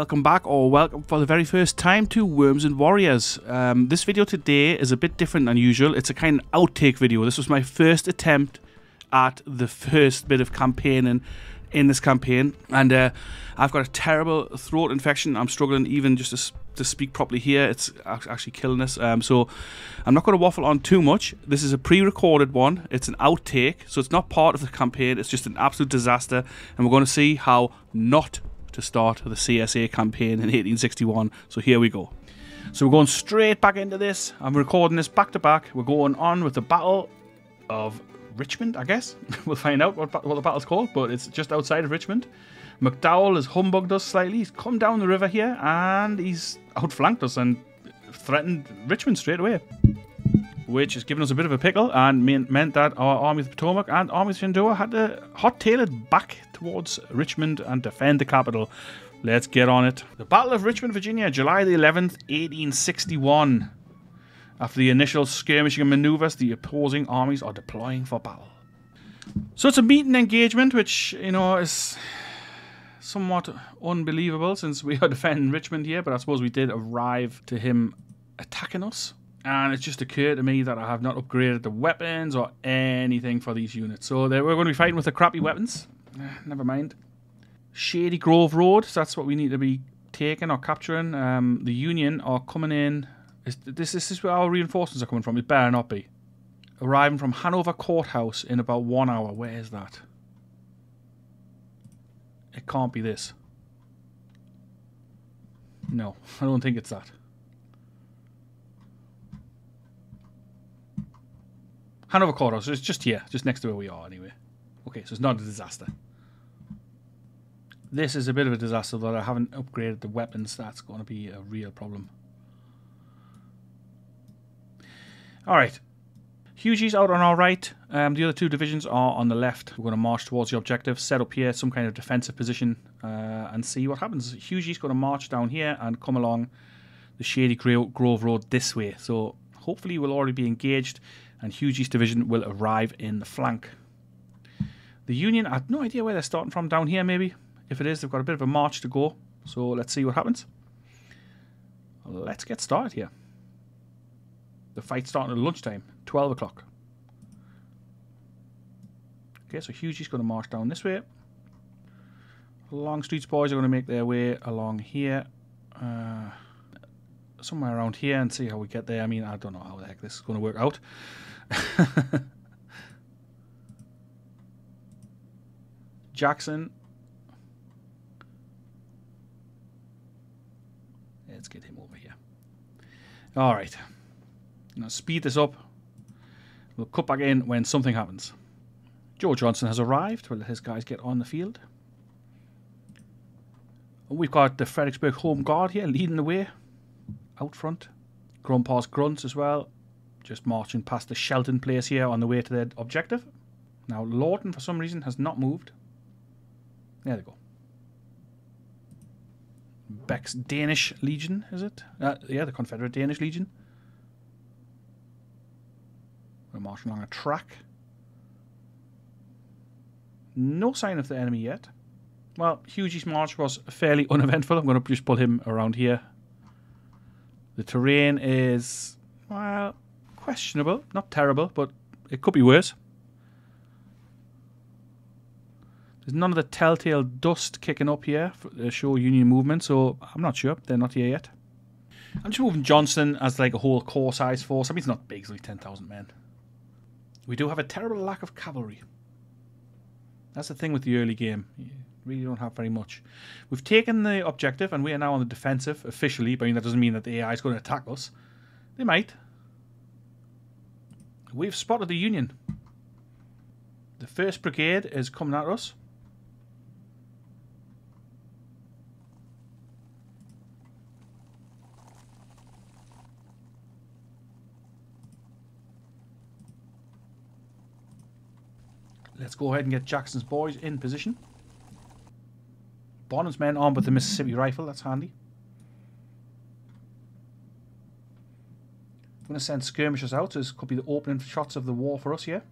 Welcome back, or welcome for the very first time to Worms and Warriors. This video today is a bit different than usual. It's a kind of outtake video. This was my first attempt at the first bit of campaigning in this campaign, and I've got a terrible throat infection. I'm struggling even just to speak properly here. It's actually killing us. So I'm not going to waffle on too much. This is a pre-recorded one. It's an outtake, so it's not part of the campaign. It's just an absolute disaster, and we're going to see how not to start the CSA campaign in 1861. So here we go. So we're going straight back into this. I'm recording this back to back. We're going on with the Battle of Richmond, I guess. We'll find out what the battle's called, but it's just outside of Richmond. McDowell has humbugged us slightly. He's come down the river here and he's outflanked us and threatened Richmond straight away, which has given us a bit of a pickle and meant that our Army of the Potomac and Army of Shenandoah had to hot-tail it back towards Richmond and defend the capital. Let's get on it. The Battle of Richmond, Virginia, July the 11th, 1861. After the initial skirmishing and manoeuvres, the opposing armies are deploying for battle. So it's a meeting engagement, which, you know, is somewhat unbelievable since we are defending Richmond here, but I suppose we did arrive to him attacking us. And it's just occurred to me that I have not upgraded the weapons or anything for these units. So we're going to be fighting with the crappy weapons. Never mind. Shady Grove Road, so that's what we need to be taking or capturing. The Union are coming in. This is where our reinforcements are coming from. It better not be. Arriving from Hanover Courthouse in about 1 hour. Where is that? It can't be this. No, I don't think it's that. Hanover Courthouse, it's just here, just next to where we are anyway. Okay, so it's not a disaster. This is a bit of a disaster that I haven't upgraded the weapons. That's going to be a real problem. Alright. Hughie's out on our right. The other two divisions are on the left. We're going to march towards the objective, set up here, some kind of defensive position, and see what happens. Hughie's going to march down here and come along the Shady Grove Road this way. So hopefully we'll already be engaged, and Hughie's division will arrive in the flank. The Union, I have no idea where they're starting from. Down here, maybe. If it is, they've got a bit of a march to go. So let's see what happens. Let's get started here. The fight's starting at lunchtime, 12 o'clock. Okay, so Hughie's going to march down this way. Longstreet's boys are going to make their way along here. Somewhere around here, and see how we get there. I mean, I don't know how the heck this is going to work out. Jackson. Let's get him over here. Alright. Now speed this up. We'll cut back in when something happens. Joe Johnson has arrived. We'll let his guys get on the field. And we've got the Fredericksburg Home Guard here leading the way. Out front. Grandpa's Grunts as well. Just marching past the Shelton place here on the way to their objective. Now Lawton for some reason has not moved. There they go. Beck's Danish Legion, is it? Yeah, the Confederate Danish Legion. We're marching along a track. No sign of the enemy yet. Well, Hughie's march was fairly uneventful. I'm going to just pull him around here. The terrain is, well, questionable. Not terrible, but it could be worse. There's none of the telltale dust kicking up here to show Union movement, so I'm not sure. They're not here yet. I'm just moving Johnston as like a whole corps-sized force. I mean, it's not big, it's only 10,000 men. We do have a terrible lack of cavalry. That's the thing with the early game. You really don't have very much. We've taken the objective, and we are now on the defensive officially, but I mean, that doesn't mean that the AI is going to attack us. They might. We've spotted the Union. The 1st Brigade is coming at us. Let's go ahead and get Jackson's boys in position. Bonham's men armed with the Mississippi rifle, that's handy. I'm going to send skirmishers out, so this could be the opening shots of the war for us here.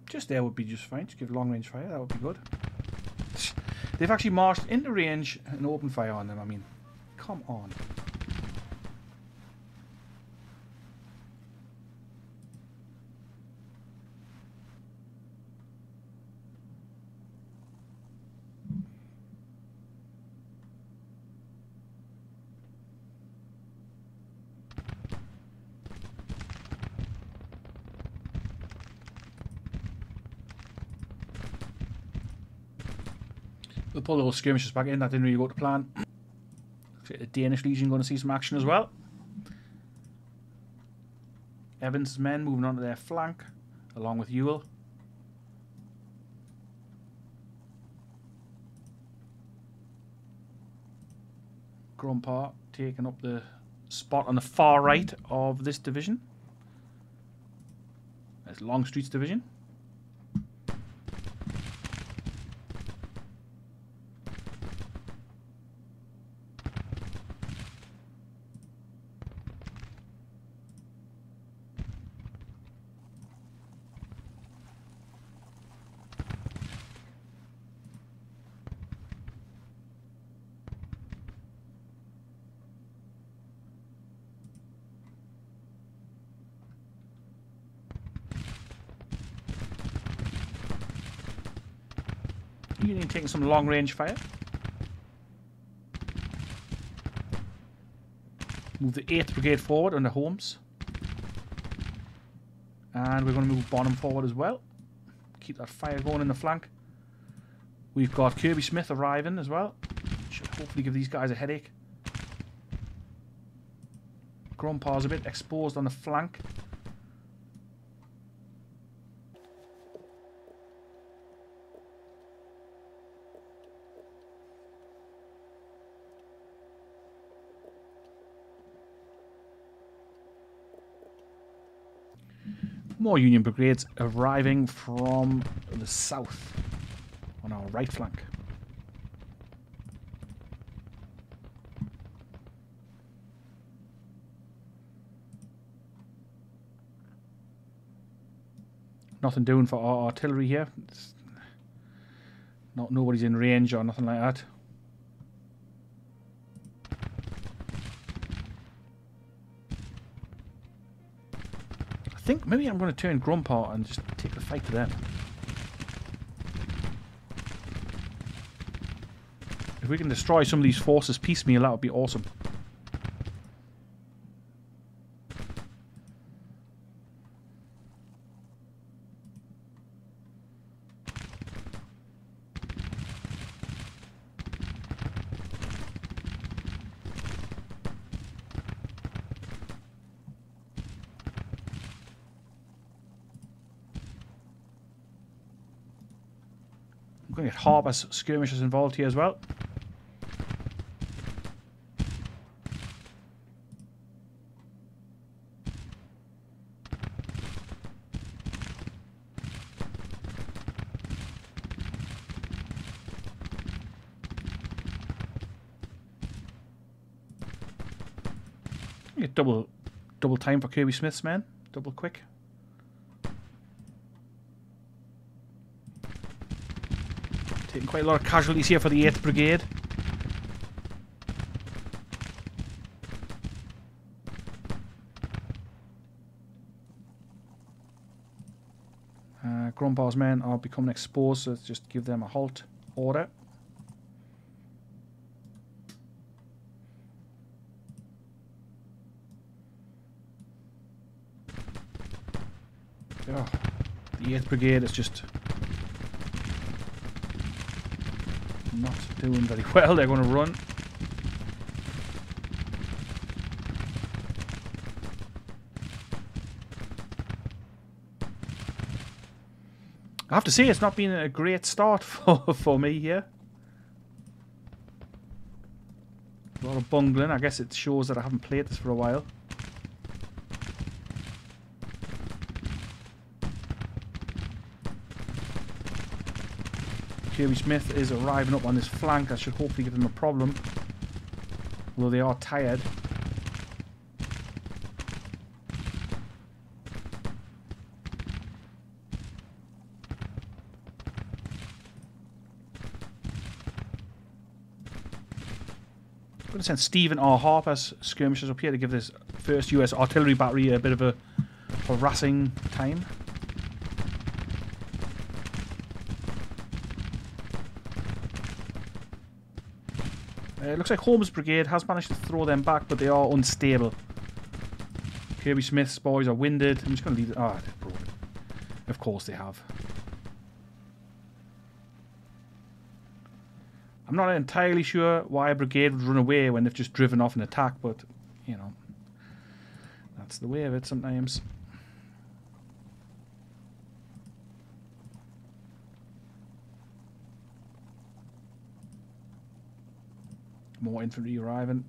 Just there would be just fine. Just give long range fire. That would be good. They've actually marched into range and opened fire on them. I mean, come on. We'll pull those skirmishers back in. That didn't really go to plan. Looks like the Danish Legion going to see some action as well. Evans' men moving onto their flank, along with Ewell. Grumpa taking up the spot on the far right of this division. That's Longstreet's division. Union taking some long range fire. Move the 8th Brigade forward under Holmes. And we're going to move Bonham forward as well. Keep that fire going in the flank. We've got Kirby Smith arriving as well. Should hopefully give these guys a headache. Grumpa's a bit exposed on the flank. More Union brigades arriving from the south on our right flank. Nothing doing for our artillery here. Nobody's in range or nothing like that. I think maybe I'm going to turn Grumpa and just take the fight to them. If we can destroy some of these forces piecemeal, that would be awesome. I'm going to get Harper's skirmishers involved here as well. Get double time for Kirby Smith's men. Double quick. Taking quite a lot of casualties here for the 8th Brigade. Grumpa's men are becoming exposed, so let's just give them a halt order. Oh, the 8th Brigade is just not doing very well. They're going to run. I have to say, it's not been a great start for me here. A lot of bungling. I guess it shows that I haven't played this for a while. Kirby Smith is arriving up on this flank. That should hopefully give them a problem. Although they are tired. going to send Stephen R. Harper's skirmishers up here to give this 1st US artillery battery a bit of a harassing time. It looks like Holmes' brigade has managed to throw them back, but they are unstable. Kirby Smith's boys are winded. I'm just going to leave it. Ah, they're broken. Of course they have. I'm not entirely sure why a brigade would run away when they've just driven off an attack, but, you know, that's the way of it sometimes. More infantry arriving.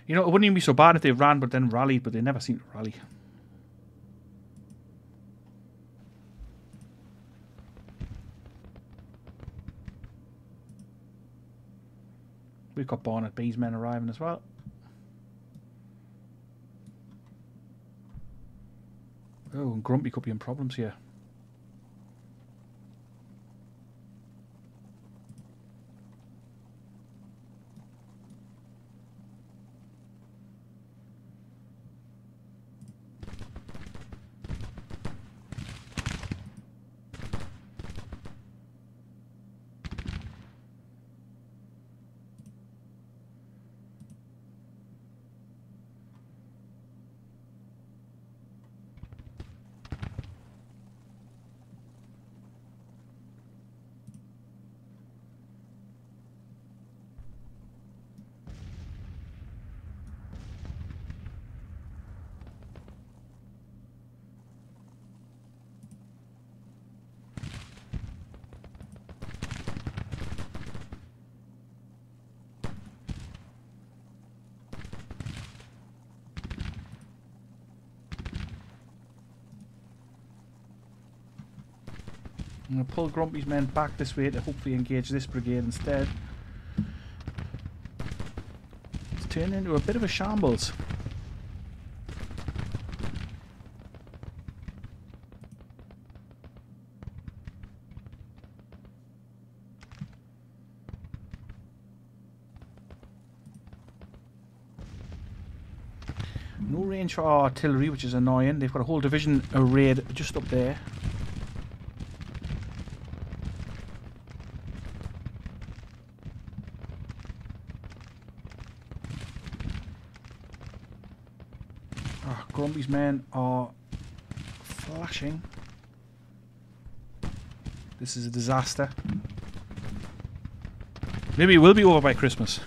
You know, it wouldn't even be so bad if they ran but then rallied, but they never seem to rally. We've got Barnett B's men arriving as well. Oh, and Grumpy could be in problems here. I'm going to pull Grumpy's men back this way to hopefully engage this brigade instead. It's turned into a bit of a shambles. No range for our artillery, which is annoying. They've got a whole division arrayed just up there. Grumpy's men are flashing. This is a disaster. Maybe it will be over by Christmas.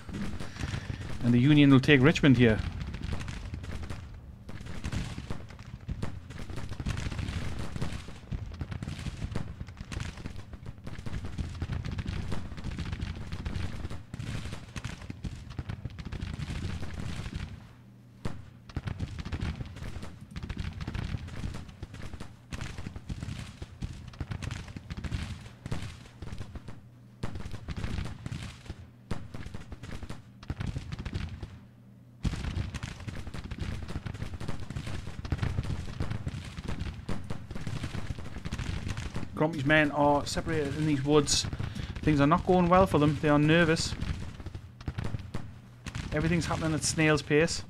And the Union will take Richmond here. Grumpy's men are separated in these woods. Things are not going well for them. They are nervous. Everything's happening at snail's pace.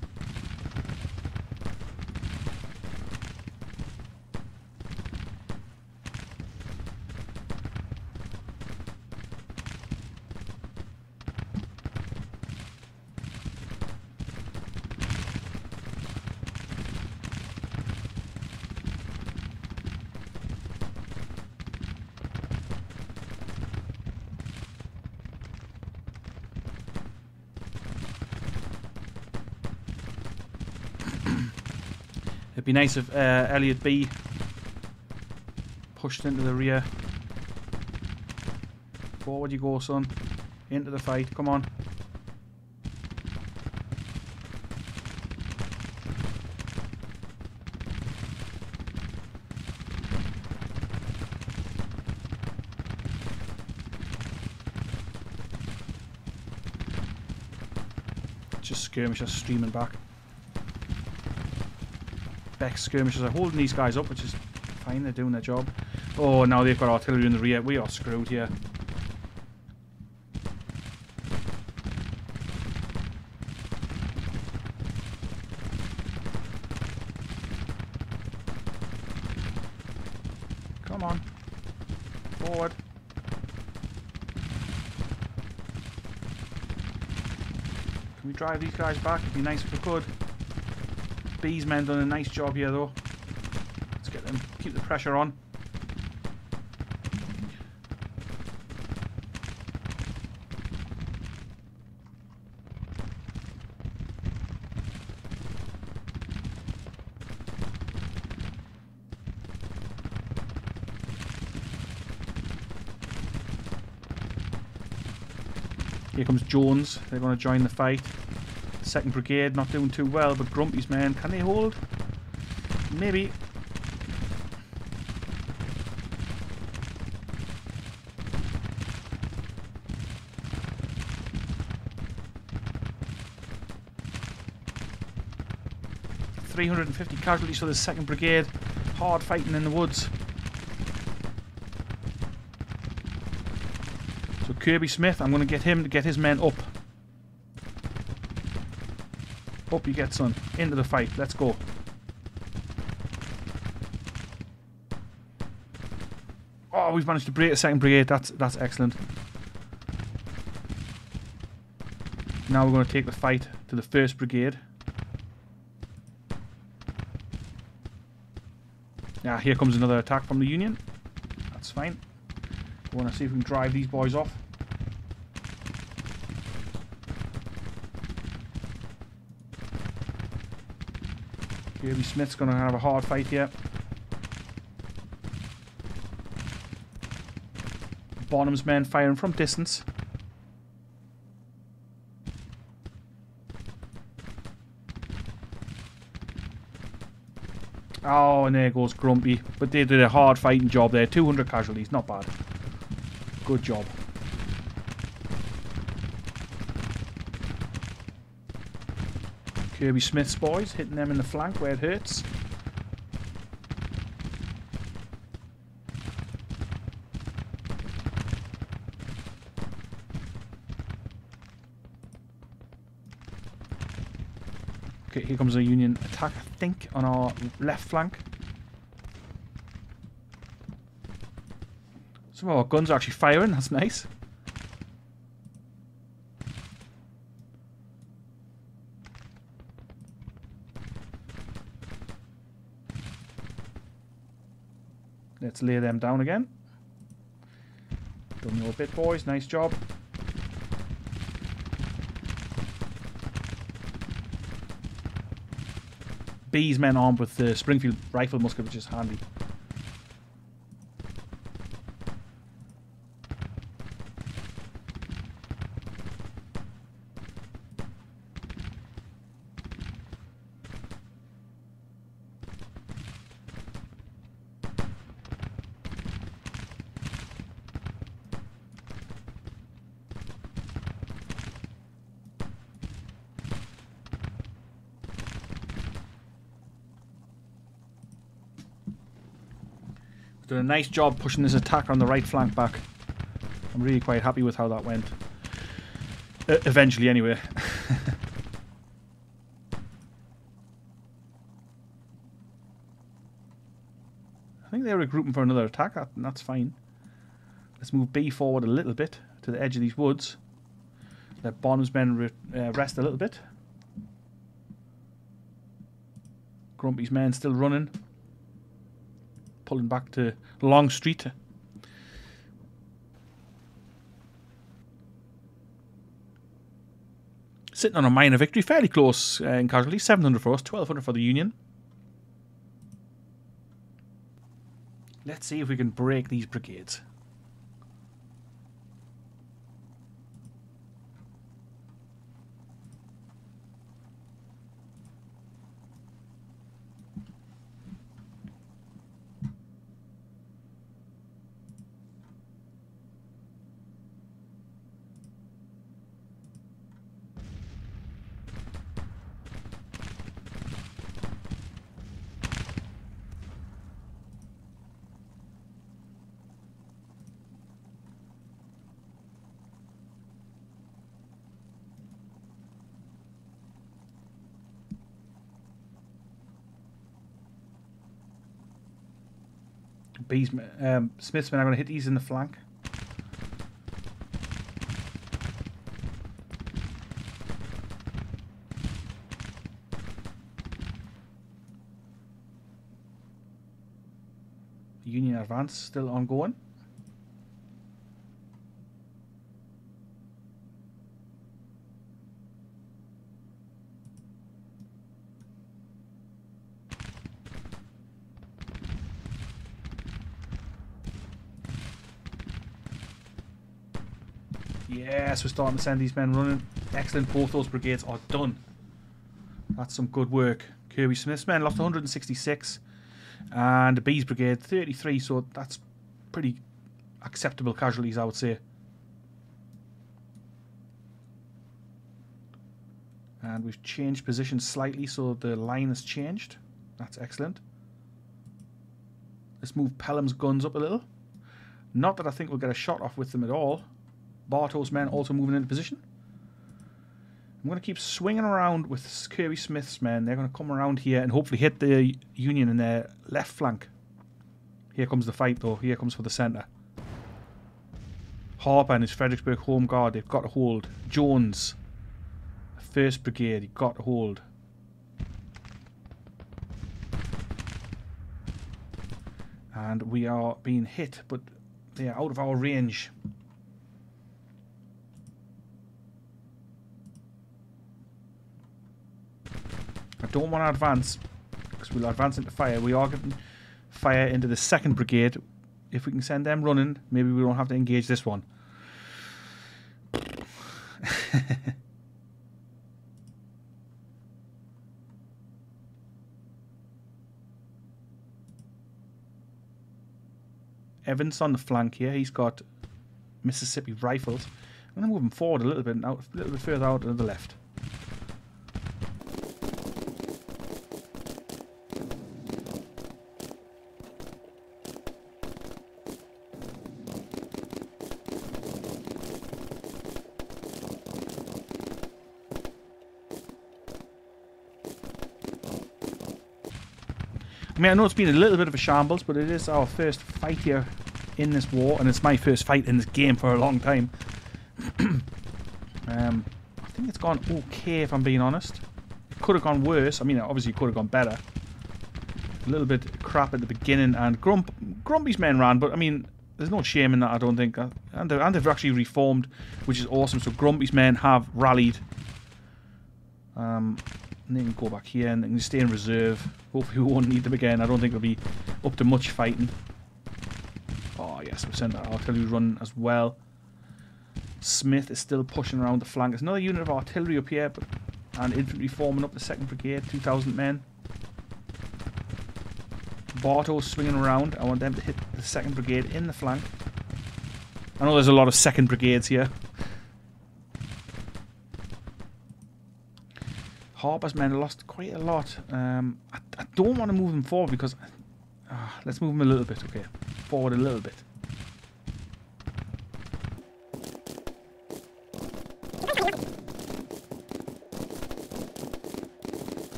It'd be nice if Elliot B pushed into the rear. Forward you go, son. Into the fight. Come on. just skirmishers streaming back. Beck's skirmishers are holding these guys up, which is fine. They're doing their job. Oh, now they've got artillery in the rear. We are screwed here. Come on. Forward. Can we drive these guys back? It'd be nice if we could. B's men done a nice job here though. Let's get them, keep the pressure on. Here comes Jones. They're going to join the fight. Second Brigade not doing too well, but Grumpy's men, can they hold? Maybe. .350 casualties for the Second Brigade. Hard fighting in the woods. So Kirby Smith, I'm going to get him to get his men up. Up you get, son. Into the fight. Let's go. Oh, we've managed to break the Second Brigade. That's excellent. Now we're going to take the fight to the First Brigade. Yeah, here comes another attack from the Union. That's fine. We want to see if we can drive these boys off. Kirby Smith's going to have a hard fight here. Bonham's men firing from distance. Oh, and there goes Grumpy. But they did a hard fighting job there. 200 casualties, not bad. Good job. Kirby Smith's boys hitting them in the flank where it hurts. Okay, here comes a Union attack, I think, on our left flank. Some of our guns are actually firing, that's nice. Let's lay them down again. Done your bit, boys. Nice job. B's men armed with the Springfield rifle musket, which is handy. Done a nice job pushing this attack on the right flank back. I'm really quite happy with how that went. Eventually, anyway. I think they're regrouping for another attack. That's fine. Let's move B forward a little bit to the edge of these woods. Let Bonham's men rest a little bit. Grumpy's men still running. Pulling back to Long Street. Sitting on a minor victory, fairly close in casualties. 700 for us, 1200 for the Union. Let's see if we can break these brigades. Smithsmen are going to hit these in the flank. Union advance still ongoing. Yes, we're starting to send these men running. Excellent, both those brigades are done. That's some good work. Kirby Smith's men lost 166. And the B's brigade 33, so that's pretty acceptable casualties, I would say. And we've changed position slightly, so the line has changed. That's excellent. Let's move Pelham's guns up a little. Not that I think we'll get a shot off with them at all. Bartow's men also moving into position. I'm going to keep swinging around with Kirby Smith's men. They're going to come around here and hopefully hit the Union in their left flank. Here comes the fight, though. Here comes for the centre. Harper and his Fredericksburg Home Guard, they've got to hold. Jones, 1st Brigade, you've got to hold. And we are being hit, but they are out of our range. I don't want to advance because we'll advance into fire. We are getting fire into the 2nd Brigade. If we can send them running, maybe we don't have to engage this one. Evans on the flank here. He's got Mississippi rifles. I'm going to move him forward a little bit further out to the left. I mean, I know it's been a little bit of a shambles, but it is our first fight here in this war, and it's my first fight in this game for a long time. I think it's gone okay, if I'm being honest. It could have gone worse. I mean, obviously it could have gone better. A little bit crap at the beginning, and Grumpy's men ran, but I mean, there's no shame in that, I don't think. And they've actually reformed, which is awesome. So Grumpy's men have rallied. And they can go back here and they can stay in reserve. Hopefully we won't need them again. I don't think we'll be up to much fighting. Oh yes, we've sent our artillery run as well. Smith is still pushing around the flank. There's another unit of artillery up here, and infantry forming up the 2nd Brigade, 2,000 men. Bartow's swinging around. I want them to hit the 2nd Brigade in the flank. I know there's a lot of 2nd Brigades here. Harper's men lost quite a lot. I don't want to move them forward because... let's move them a little bit, okay. Forward a little bit.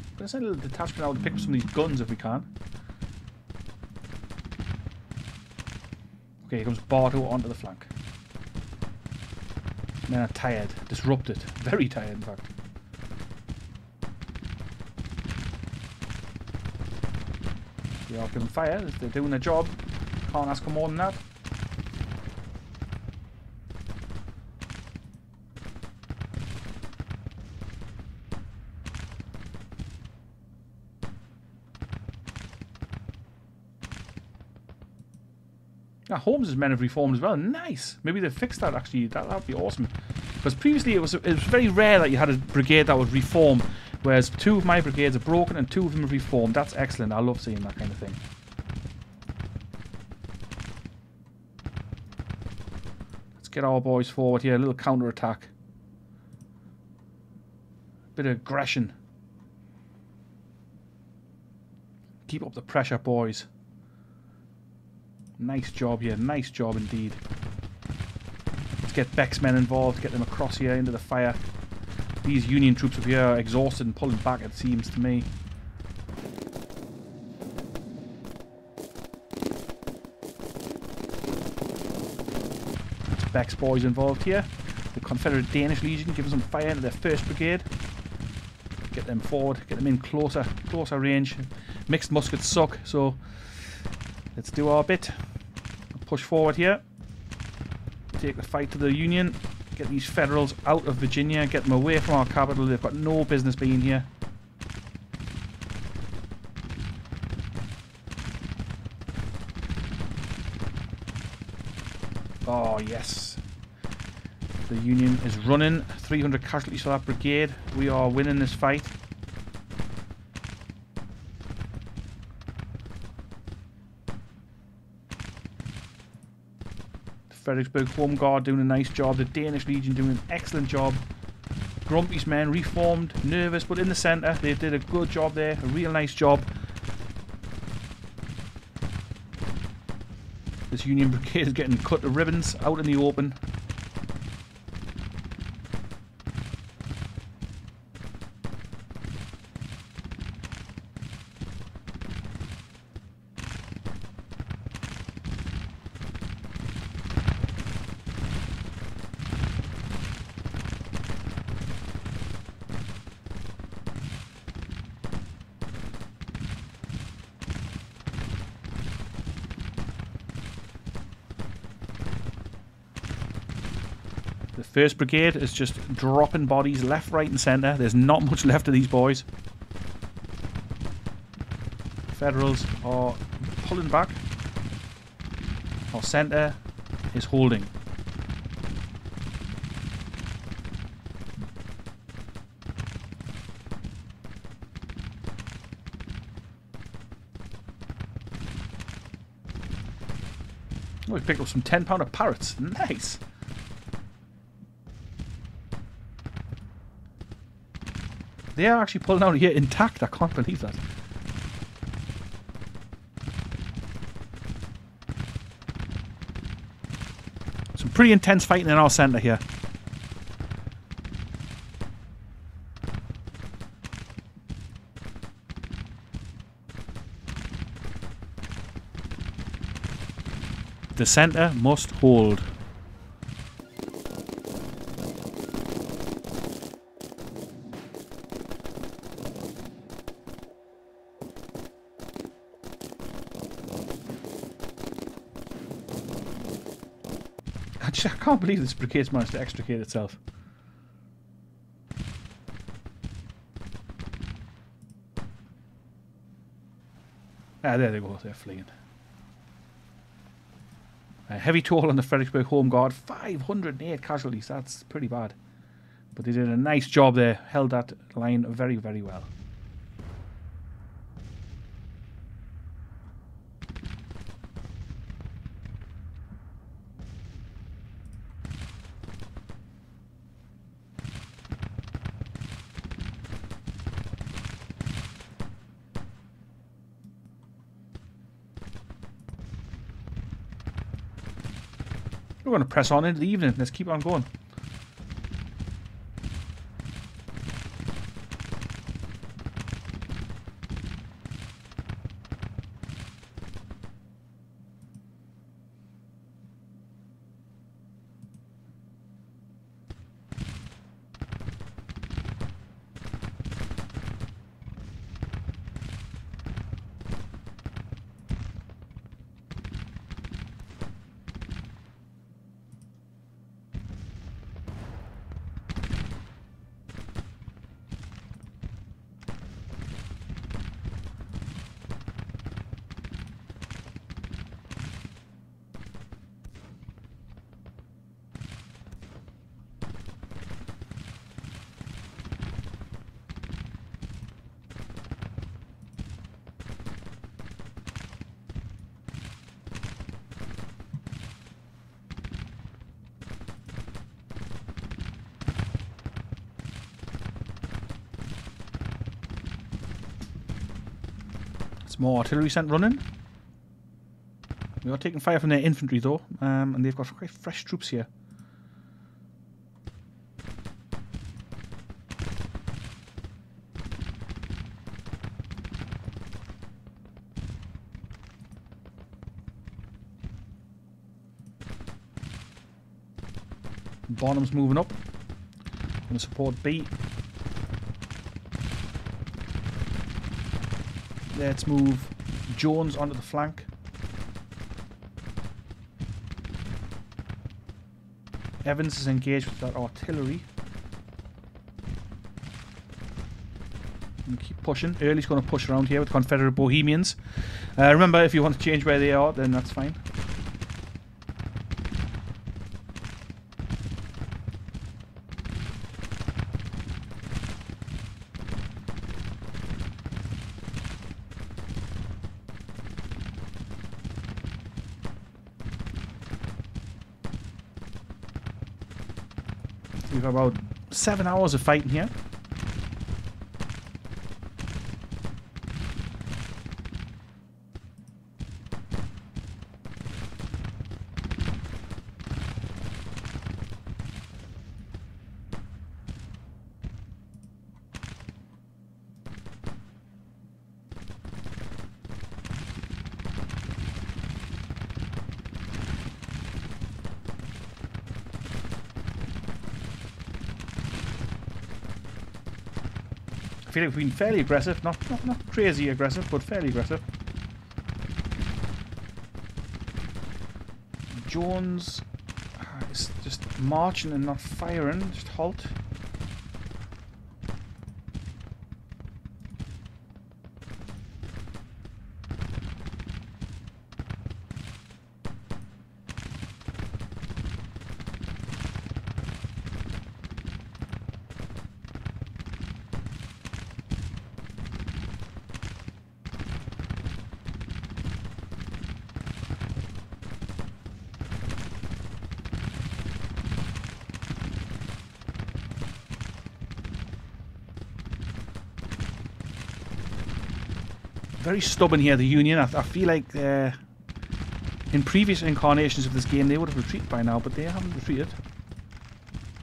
I'm going to send a little detachment out to pick up some of these guns if we can. Okay, here comes Bartow onto the flank. Men are tired, disrupted, very tired in fact. We are giving fire if they're doing their job. Can't ask for more than that. Now, Holmes's men have reformed as well. Nice. Maybe they've fixed that actually. That would be awesome. Because previously it was very rare that you had a brigade that would reform, whereas 2 of my brigades are broken and 2 of them have reformed. That's excellent. I love seeing that kind of thing. Let's get our boys forward here. A little counter-attack. Bit of aggression. Keep up the pressure, boys. Nice job here. Nice job indeed. Let's get Beck's men involved. Get them across here into the fire. These Union troops up here are exhausted and pulling back, it seems to me. That's Beck's boys involved here. The Confederate Danish Legion giving some fire into their 1st Brigade. Get them forward, get them in closer range. Mixed muskets suck, so let's do our bit. Push forward here. Take the fight to the Union. Get these Federals out of Virginia. Get them away from our capital. They've got no business being here. Oh, yes. The Union is running. 300 casualties for that brigade. We are winning this fight. The Fredericksburg Home Guard doing a nice job. The Danish Legion doing an excellent job. Grumpy's men reformed, nervous, but in the centre. They did a good job there. A real nice job. This Union brigade is getting cut to ribbons out in the open. The 1st Brigade is just dropping bodies left, right and centre. There's not much left of these boys. Federals are pulling back. Our centre is holding. Oh, we picked up some 10-pounder parrots. Nice. They are actually pulling out here intact. I can't believe that. Some pretty intense fighting in our centre here. The centre must hold. I can't believe this brigade's managed to extricate itself. Ah, there they go. They're fleeing. A heavy toll on the Fredericksburg Home Guard. 508 casualties. That's pretty bad. But they did a nice job there. Held that line very, very well. We're going to press on into the evening. Let's keep on going. More artillery sent running. We are taking fire from their infantry though, and they've got quite fresh troops here. Bonham's moving up. Going to support B. Let's move Jones onto the flank. Evans is engaged with that artillery. And keep pushing. Early's going to push around here with Confederate Bohemians. Remember, if you want to change where they are, then that's fine. We've got about 7 hours of fighting here. I feel like we've been fairly aggressive, not crazy aggressive, but fairly aggressive. Jones is just marching and not firing, just halt. Very stubborn here, the Union. I feel like in previous incarnations of this game they would have retreated by now, but they haven't retreated.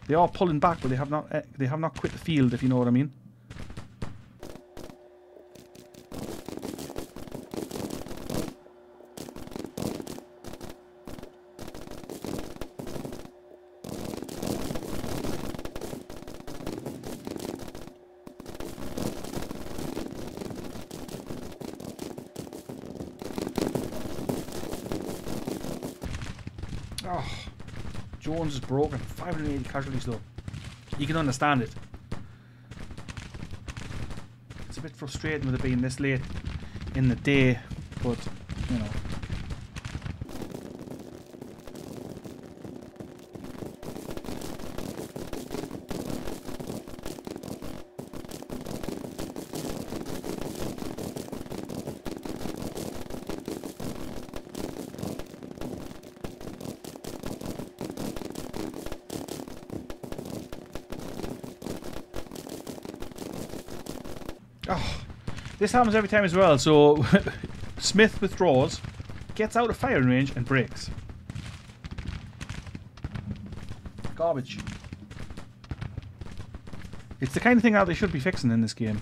They are pulling back, but they have not quit the field, if you know what I mean. Oh, Jones is broken. 580 casualties though. You can understand it. It's a bit frustrating with it being this late in the day, but you know. Oh, this happens every time as well. So Smith withdraws, gets out of firing range and breaks. Garbage. It's the kind of thing that they should be fixing in this game.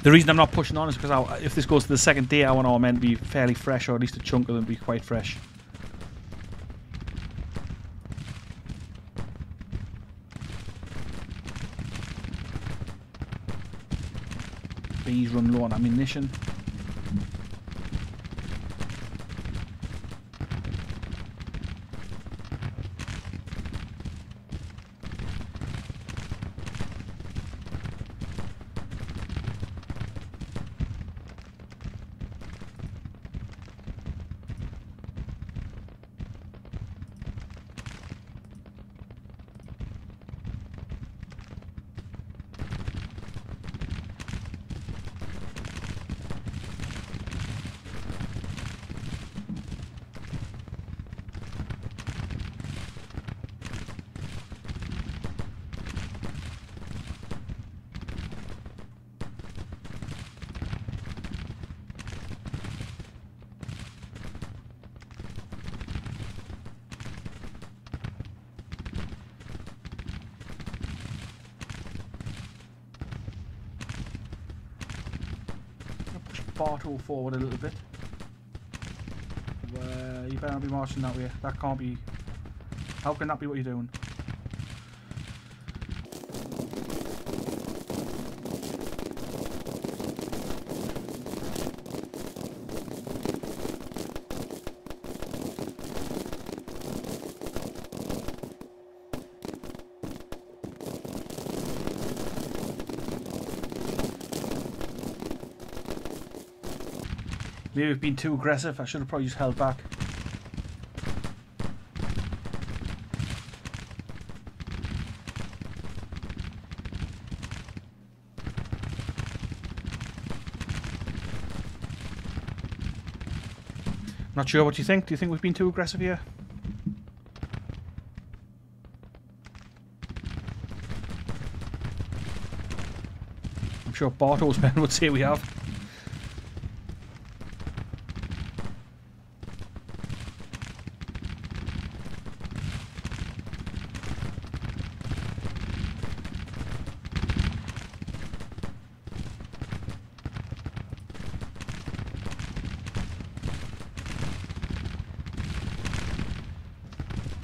The reason I'm not pushing on is because if this goes to the second day, I want our men to be fairly fresh, or at least a chunk of them be quite fresh. Bees run low on ammunition. Barto forward a little bit. You better not be marching that way. That can't be... How can that be what you're doing? Maybe we've been too aggressive. I should have probably just held back. Not sure what you think. Do you think we've been too aggressive here? I'm sure Barto's men would say we have.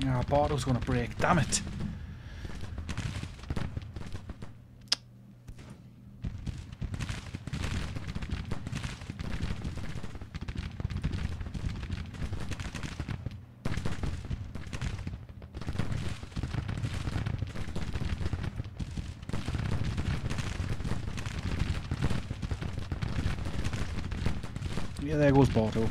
Ah, Barto's going to break. Damn it. Yeah, there goes Barto.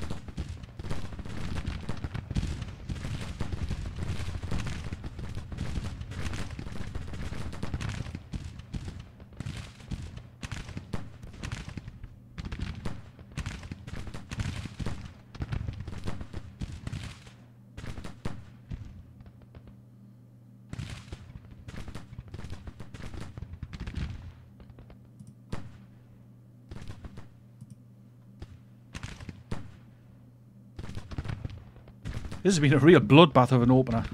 This has been a real bloodbath of an opener.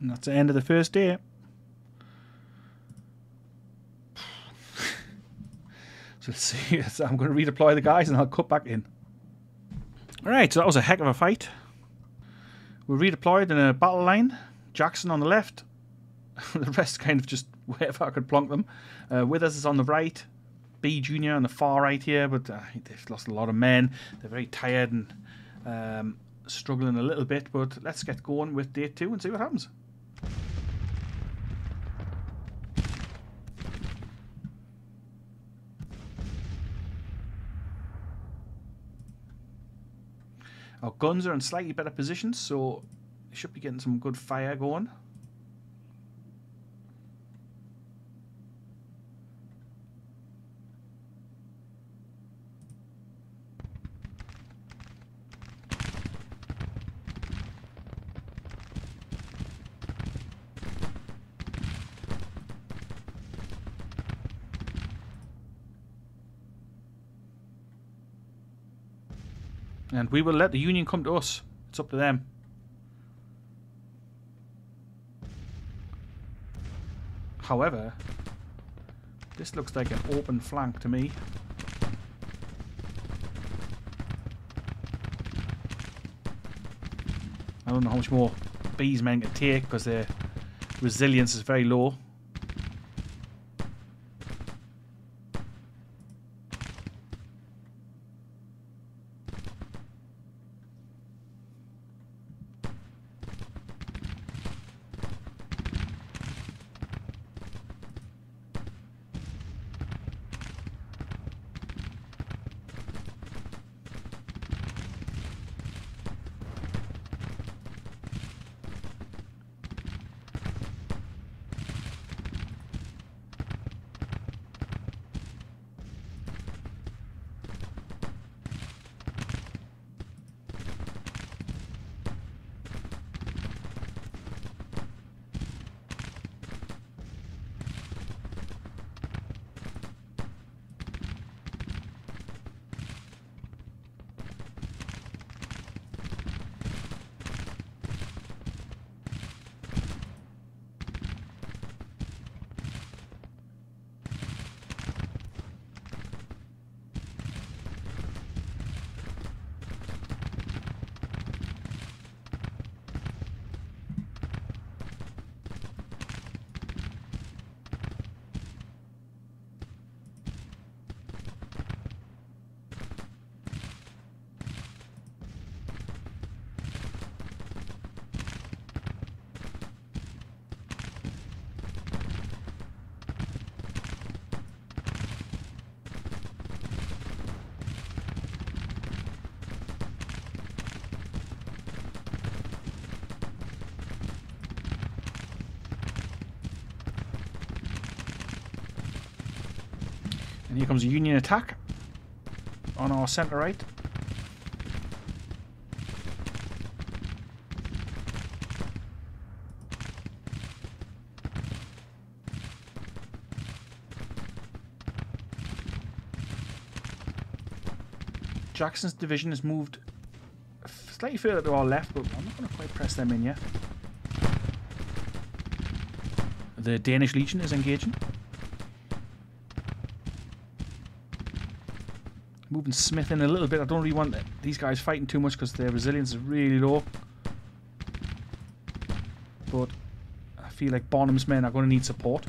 And that's the end of the first day. So let's see. So I'm going to redeploy the guys and I'll cut back in. Alright, so that was a heck of a fight. We're redeployed in a battle line. Jackson on the left. The rest kind of just wherever I could plonk them. Withers is on the right. B Junior on the far right here, but they've lost a lot of men. They're very tired and struggling a little bit, but let's get going with day 2 and see what happens. Our guns are in slightly better positions, so we should be getting some good fire going. And we will let the Union come to us. It's up to them. However, this looks like an open flank to me. I don't know how much more B's men can take because their resilience is very low. And here comes a Union attack on our centre right. Jackson's division has moved slightly further to our left, but I'm not going to quite press them in yet. The Danish Legion is engaging. Moving Smith in a little bit. I don't really want these guys fighting too much because their resilience is really low. But I feel like Bonham's men are going to need support.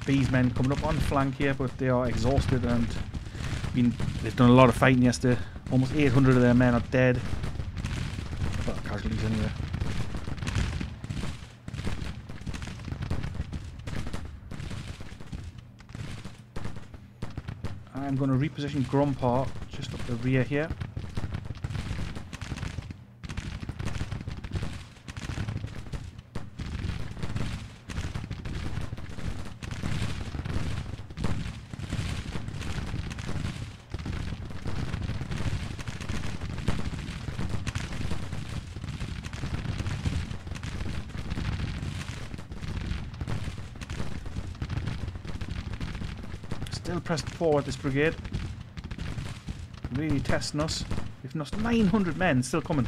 These men coming up on flank here, but they are exhausted, and I mean, they've done a lot of fighting yesterday. Almost 800 of their men are dead. Well, casualties anyway. I'm going to reposition Grumpar just up the rear here. Still pressed forward, this brigade. Really testing us. We've lost 900 men, still coming.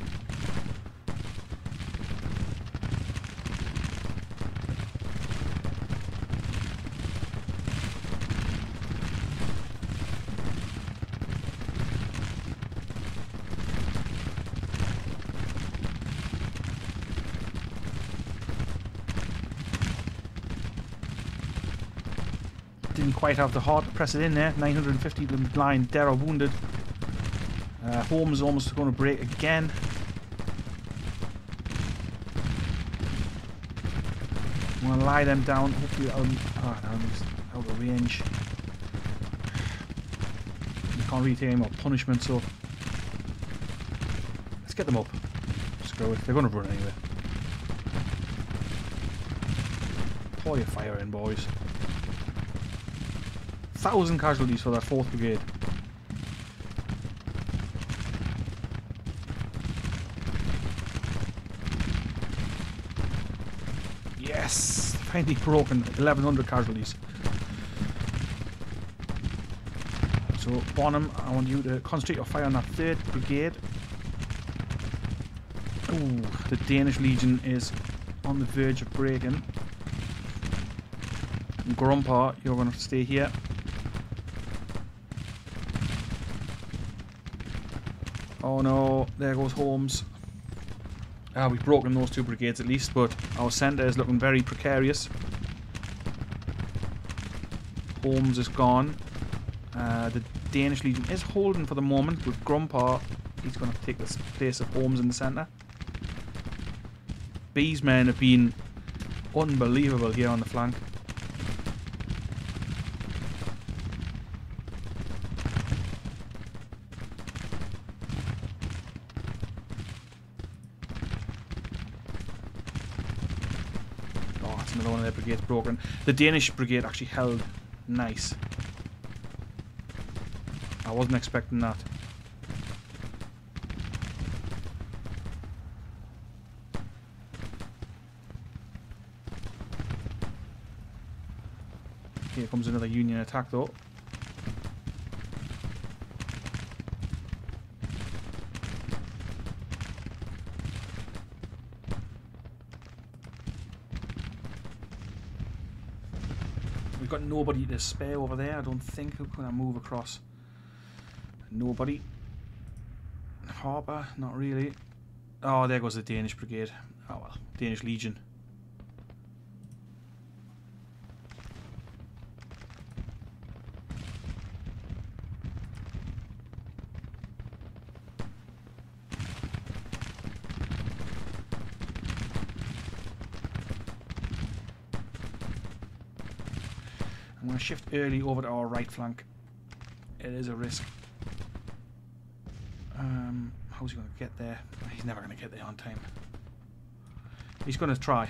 Didn't quite have the heart to press it in there. 950 line, dead or wounded. Holmes almost going to break again. I'm going to lie them down. Hopefully, out of range. You can't really take any more punishment, so let's get them up. Screw it. They're going to run anyway. Pour your fire in, boys. 1,000 casualties for that 4th Brigade. Yes! Finally broken. 1,100 casualties. So, Bonham, I want you to concentrate your fire on that 3rd Brigade. Ooh, the Danish Legion is on the verge of breaking. Grumpar, you're going to stay here. Oh no, there goes Holmes. We've broken those 2 brigades at least, but our centre is looking very precarious. Holmes is gone. The Danish Legion is holding for the moment, with Grumpar, he's going to take the place of Holmes in the centre. B's men have been unbelievable here on the flank. Another one of their brigades broken. The Danish brigade actually held nice. I wasn't expecting that. Here comes another Union attack though. We've got nobody to spare over there, I don't think. Who can I move across? Nobody. Harbour, not really. Oh, there goes the Danish brigade. Oh well, Danish Legion. I'm going to shift early over to our right flank. It is a risk. How's he going to get there? He's never going to get there on time. He's going to try.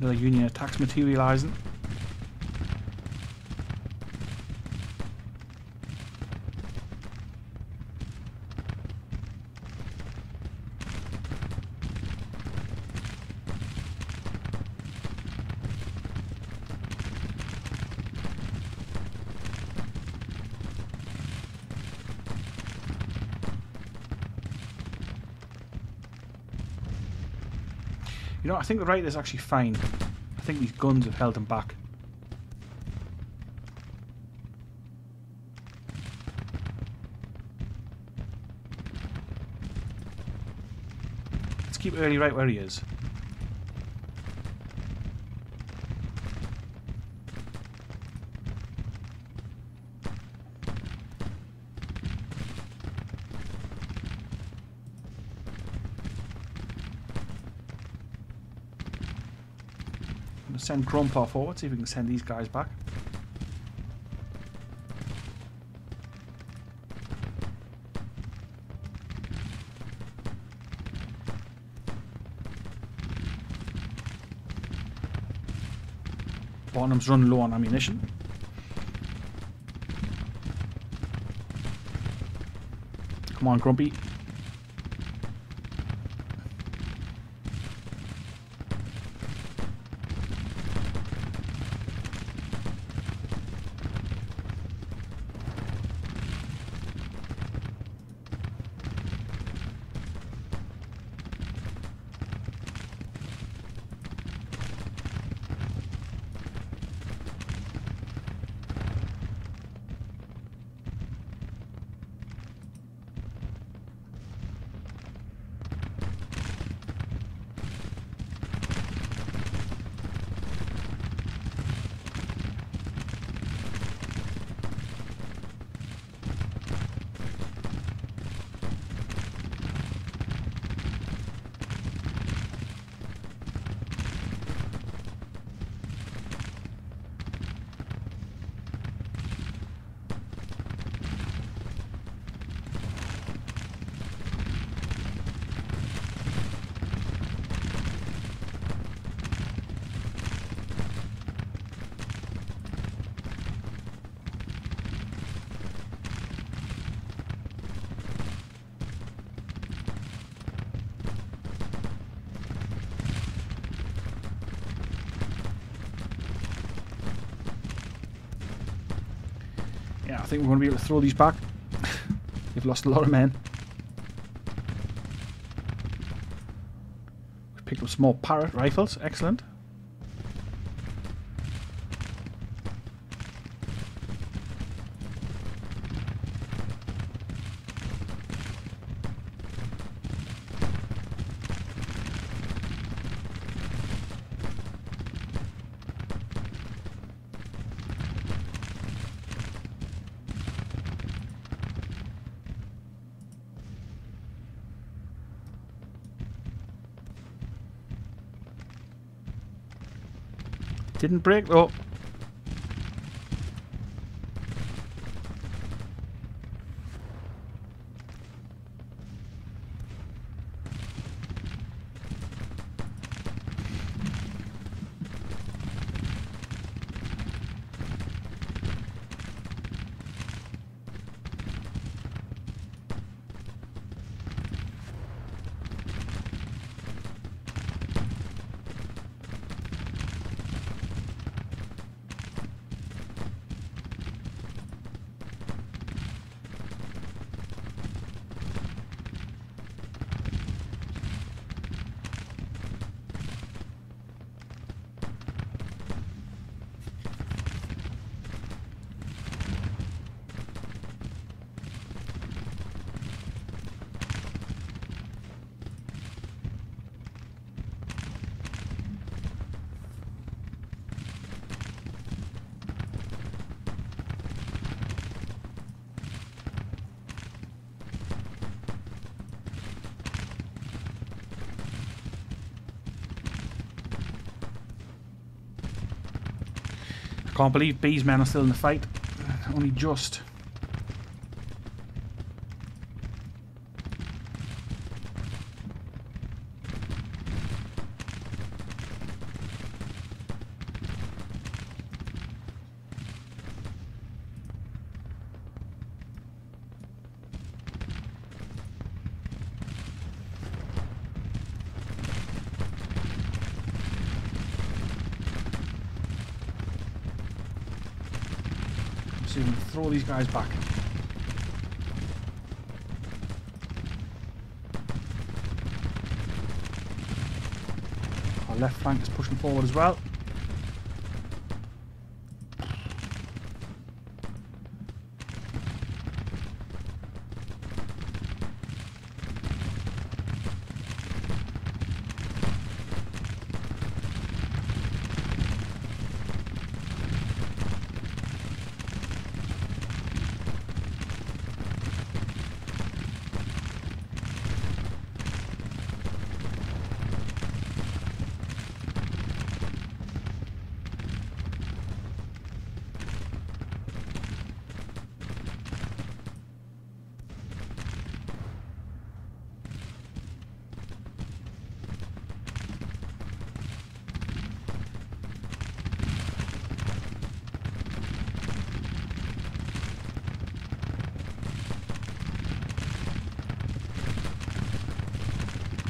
Another Union attacks materialising. You know, I think the right is actually fine. I think these guns have held him back. Let's keep early right where he is. Send Grumpa forward, see if we can send these guys back. Barnum's run low on ammunition. Come on, Grumpy. Yeah, I think we're going to be able to throw these back. They've lost a lot of men. We've picked up small Parrot rifles. Excellent. Didn't break though. Can't believe B's men are still in the fight. Only just. See if we can throw these guys back. Our left flank is pushing forward as well.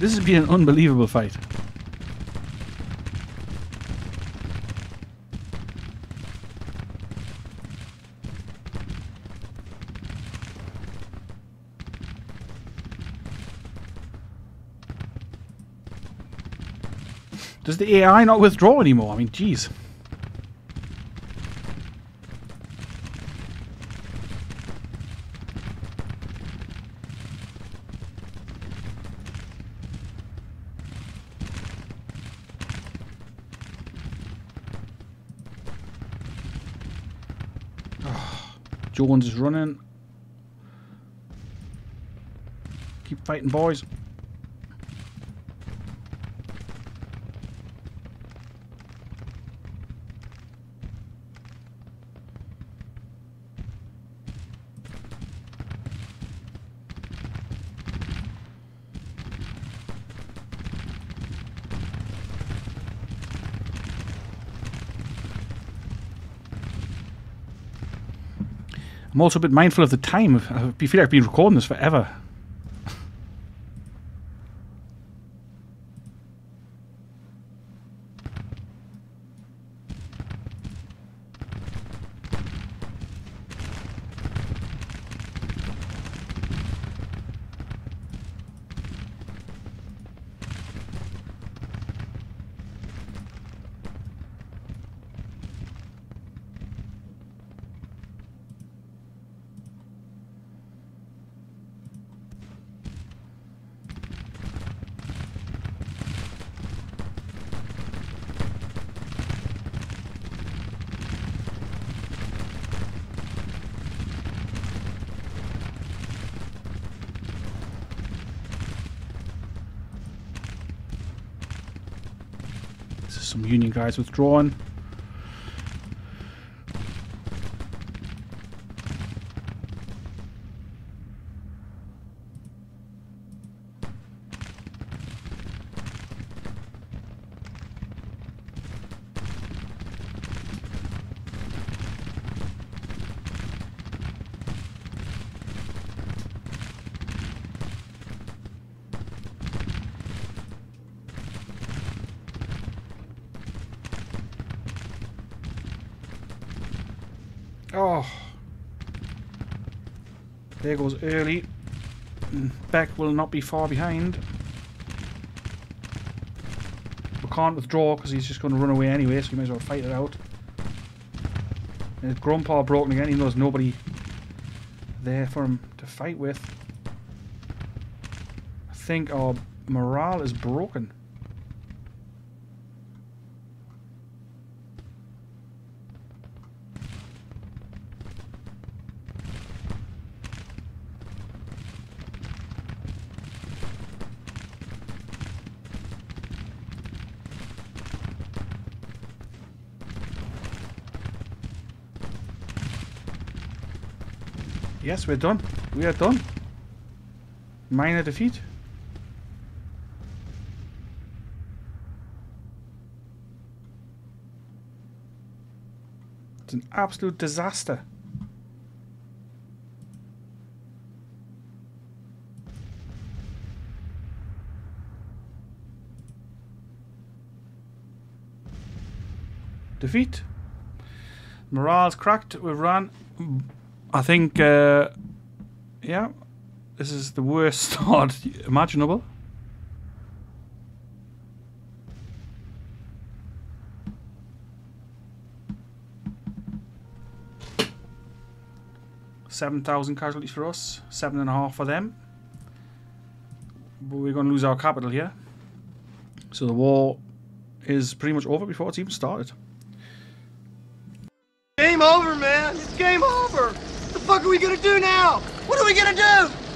This has been an unbelievable fight. Does the AI not withdraw anymore? I mean, jeez. Jones is running. Keep fighting, boys. I'm also a bit mindful of the time. I feel like I've been recording this forever. Some Union guys withdrawn. Oh, there goes early. Beck will not be far behind. We can't withdraw because he's just going to run away anyway, so we may as well fight it out. And his Grandpa broken again, even though there's nobody there for him to fight with. I think our morale is broken. Yes, we're done. We are done. Minor defeat. It's an absolute disaster. Defeat. Morale's cracked. We've run. I think, yeah, this is the worst start imaginable. $7,000 casualties for us, 7.5 for them. But we're going to lose our capital here. So the war is pretty much over before it's even started. Game over, man. It's game over. What the fuck are we gonna do now? What are we gonna do?